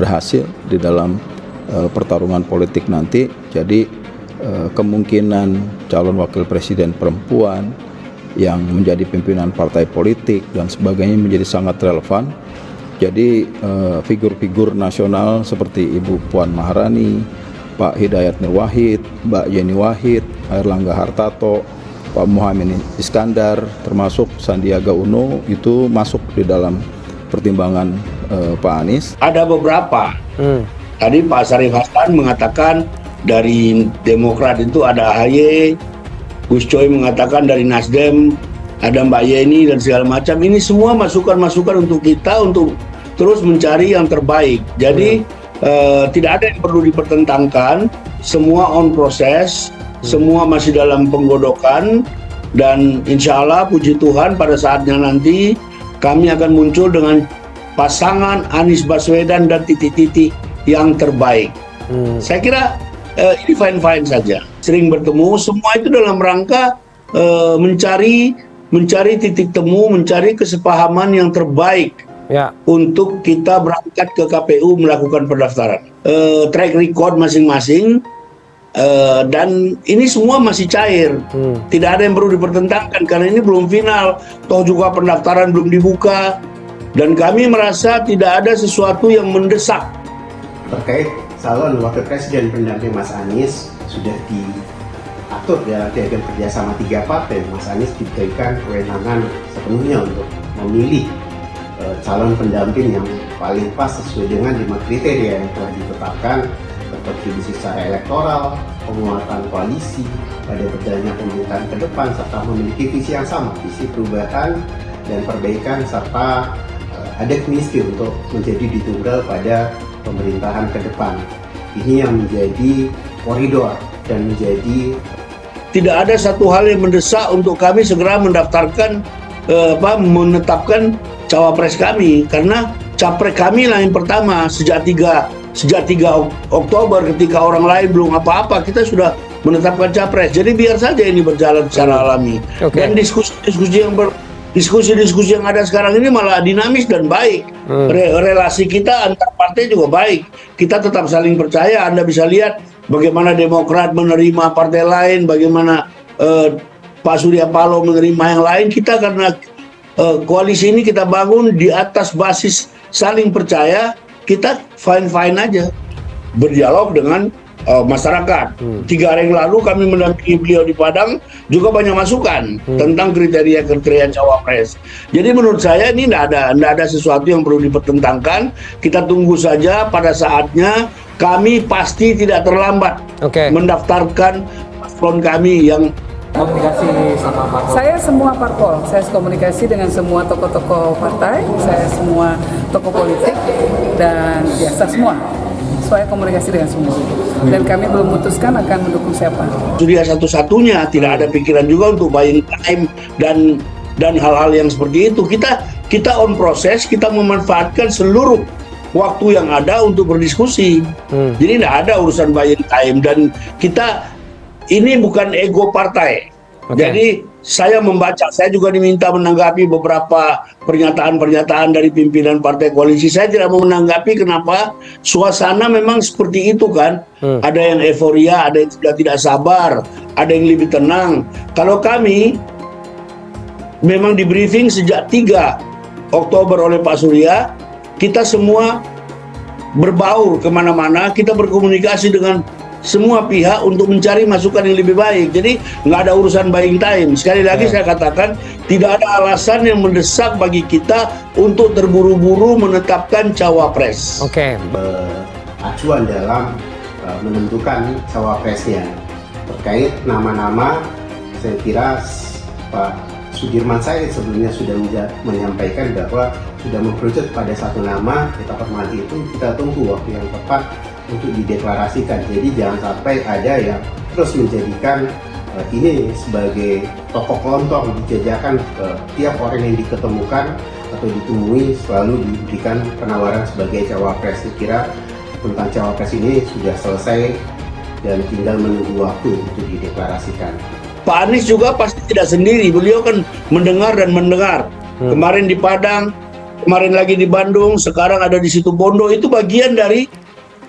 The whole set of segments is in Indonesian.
berhasil di dalam pertarungan politik nanti. Jadi kemungkinan calon wakil presiden perempuan yang menjadi pimpinan partai politik dan sebagainya menjadi sangat relevan. Jadi figur-figur nasional seperti Ibu Puan Maharani, Pak Hidayat Nur Wahid, Mbak Yeni Wahid, Airlangga Hartarto, Pak Muhaimin Iskandar, termasuk Sandiaga Uno itu masuk di dalam pertimbangan Pak Anies. Ada beberapa. Tadi Pak Syarif Hasan mengatakan dari Demokrat itu ada AHY, Gus Coy mengatakan dari Nasdem ada Mbak Yeni dan segala macam. Ini semua masukan-masukan untuk kita untuk terus mencari yang terbaik. Jadi tidak ada yang perlu dipertentangkan, semua on proses, semua masih dalam penggodokan, dan insya Allah puji Tuhan pada saatnya nanti kami akan muncul dengan pasangan Anies Baswedan dan titik-titik yang terbaik. Saya kira ini fine-fine saja. Sering bertemu, semua itu dalam rangka mencari titik temu, mencari kesepahaman yang terbaik untuk kita berangkat ke KPU melakukan pendaftaran. Track record masing-masing, dan ini semua masih cair. Tidak ada yang perlu dipertentangkan karena ini belum final. Toh juga pendaftaran belum dibuka, dan kami merasa tidak ada sesuatu yang mendesak. Terkait calon wakil presiden pendamping Mas Anies sudah diatur dalam piagam kerjasama 3 partai. Mas Anies diberikan kewenangan sepenuhnya untuk memilih calon pendamping yang paling pas sesuai dengan 5 kriteria yang telah ditetapkan: berkontribusi secara elektoral, penguatan koalisi pada berjalannya pemerintahan ke depan, serta memiliki visi yang sama, visi perubahan dan perbaikan, serta ada kemistri untuk menjadi ditunggal pada pemerintahan ke depan. Ini yang menjadi koridor dan menjadi tidak ada satu hal yang mendesak untuk kami segera mendaftarkan menetapkan cawapres kami, karena capres kami lah yang pertama sejak 3 Oktober ketika orang lain belum apa-apa kita sudah menetapkan capres. Jadi biar saja ini berjalan secara alami. Dan diskusi yang ada sekarang ini malah dinamis dan baik. Relasi kita antar partai juga baik. Kita tetap saling percaya. Anda bisa lihat bagaimana Demokrat menerima partai lain, bagaimana Pak Surya Paloh menerima yang lain. Kita karena koalisi ini kita bangun di atas basis saling percaya, kita fine-fine aja berdialog dengan masyarakat. 3 hari yang lalu kami mendampingi beliau di Padang, juga banyak masukan tentang kriteria cawapres. Jadi menurut saya ini tidak ada sesuatu yang perlu dipertentangkan. Kita tunggu saja pada saatnya. Kami pasti tidak terlambat mendaftarkan paslon kami yang komunikasi sama parpol. Saya semua parpol, saya komunikasi dengan semua tokoh-tokoh partai, saya semua tokoh politik, dan biasa semua. Saya komunikasi dengan semua, dan kami belum memutuskan akan mendukung siapa. Surya satu-satunya, tidak ada pikiran juga untuk buying time dan hal-hal yang seperti itu. Kita on proses, kita memanfaatkan seluruh waktu yang ada untuk berdiskusi. Jadi tidak ada urusan buying time, dan kita ini bukan ego partai. Jadi saya membaca, saya juga diminta menanggapi beberapa pernyataan-pernyataan dari pimpinan partai koalisi. Saya tidak mau menanggapi, kenapa? Suasana memang seperti itu kan. Ada yang euforia, ada yang sudah tidak sabar, ada yang lebih tenang. Kalau kami memang di briefing sejak 3 Oktober oleh Pak Surya, kita semua berbaur kemana-mana, kita berkomunikasi dengan semua pihak untuk mencari masukan yang lebih baik. Jadi nggak ada urusan buying time. Sekali lagi saya katakan, tidak ada alasan yang mendesak bagi kita untuk terburu-buru menetapkan cawapres. Acuan dalam menentukan cawapresnya. Terkait nama-nama, saya kira Pak Sudirman Said sebelumnya sudah menyampaikan bahwa sudah mengerucut pada satu nama. Kita hormati itu, kita tunggu waktu yang tepat untuk dideklarasikan. Jadi jangan sampai ada yang terus menjadikan ini sebagai tokoh kelontong, dijajakan ke tiap orang yang diketemukan atau ditemui selalu diberikan penawaran sebagai cawapres. Saya kira tentang cawapres ini sudah selesai dan tinggal menunggu waktu untuk dideklarasikan. Pak Anies juga pasti tidak sendiri, beliau kan mendengar dan mendengar. Kemarin di Padang kemarin lagi di Bandung, sekarang ada di Situbondo. Itu bagian dari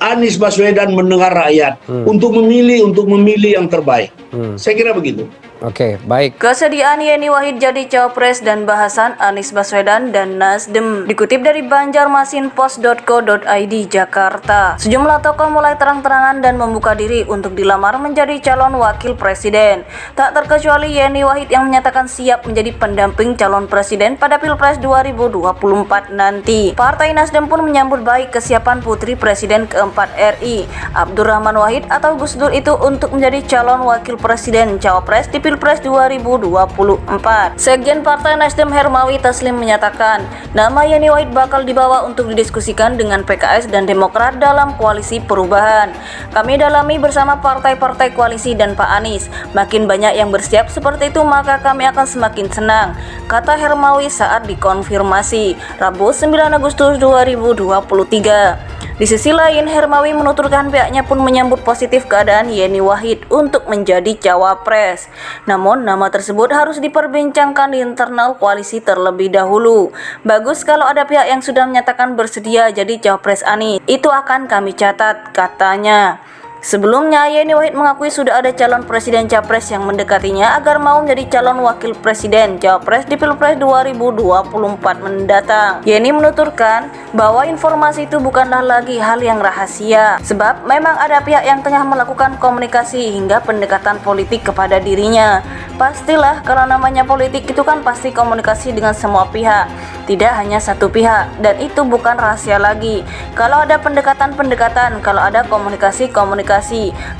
Anies Baswedan mendengar rakyat untuk memilih yang terbaik. Saya kira begitu. Oke, baik. Kesediaan Yeni Wahid jadi cawapres dan bahasan Anies Baswedan dan Nasdem dikutip dari banjarmasinpost.co.id Jakarta. Sejumlah tokoh mulai terang-terangan dan membuka diri untuk dilamar menjadi calon wakil presiden. Tak terkecuali Yeni Wahid yang menyatakan siap menjadi pendamping calon presiden pada Pilpres 2024 nanti. Partai Nasdem pun menyambut baik kesiapan putri presiden keempat RI, Abdurrahman Wahid atau Gus Dur itu untuk menjadi calon wakil presiden cawapres di Pilpres 2024. Sekjen Partai Nasdem Hermawi Taslim menyatakan, nama Yeni Wahid bakal dibawa untuk didiskusikan dengan PKS dan Demokrat dalam koalisi perubahan. Kami dalami bersama partai-partai koalisi dan Pak Anies. Makin banyak yang bersiap seperti itu maka kami akan semakin senang, kata Hermawi saat dikonfirmasi Rabu 9 Agustus 2023. Di sisi lain, Hermawi menuturkan pihaknya pun menyambut positif keadaan Yeni Wahid untuk menjadi cawapres. Namun, nama tersebut harus diperbincangkan di internal koalisi terlebih dahulu. Bagus kalau ada pihak yang sudah menyatakan bersedia jadi cawapres Anies. Itu akan kami catat, katanya. Sebelumnya, Yeni Wahid mengakui sudah ada calon presiden capres yang mendekatinya agar mau menjadi calon wakil presiden cawapres di Pilpres 2024 mendatang. Yeni menuturkan bahwa informasi itu bukanlah lagi hal yang rahasia, sebab memang ada pihak yang tengah melakukan komunikasi hingga pendekatan politik kepada dirinya. Pastilah kalau namanya politik itu kan pasti komunikasi dengan semua pihak, tidak hanya satu pihak, dan itu bukan rahasia lagi. Kalau ada pendekatan-pendekatan, kalau ada komunikasi-komunikasi,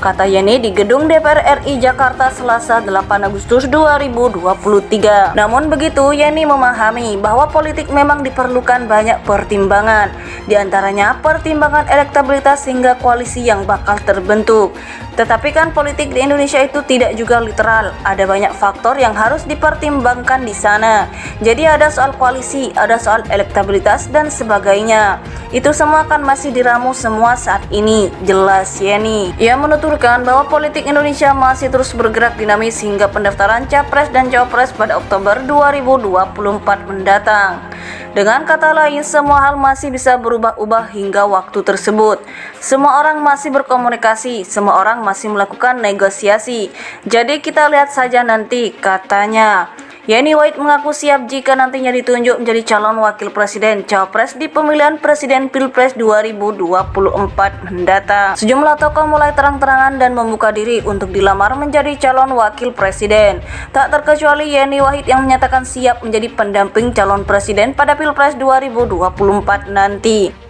kata Yeni di gedung DPR RI Jakarta Selasa 8 Agustus 2023. Namun begitu, Yeni memahami bahwa politik memang diperlukan banyak pertimbangan, diantaranya pertimbangan elektabilitas hingga koalisi yang bakal terbentuk. Tetapi kan politik di Indonesia itu tidak juga literal, ada banyak faktor yang harus dipertimbangkan di sana. Jadi ada soal koalisi, ada soal elektabilitas dan sebagainya. Itu semua kan masih diramu semua saat ini, jelas Yeni. Ia menuturkan bahwa politik Indonesia masih terus bergerak dinamis hingga pendaftaran capres dan cawapres pada Oktober 2024 mendatang. Dengan kata lain, semua hal masih bisa berubah-ubah hingga waktu tersebut. Semua orang masih berkomunikasi, semua orang masih melakukan negosiasi. Jadi kita lihat saja nanti, katanya. Yeni Wahid mengaku siap jika nantinya ditunjuk menjadi calon wakil presiden cawapres di pemilihan presiden Pilpres 2024 mendatang. Sejumlah tokoh mulai terang-terangan dan membuka diri untuk dilamar menjadi calon wakil presiden. Tak terkecuali Yeni Wahid yang menyatakan siap menjadi pendamping calon presiden pada Pilpres 2024 nanti.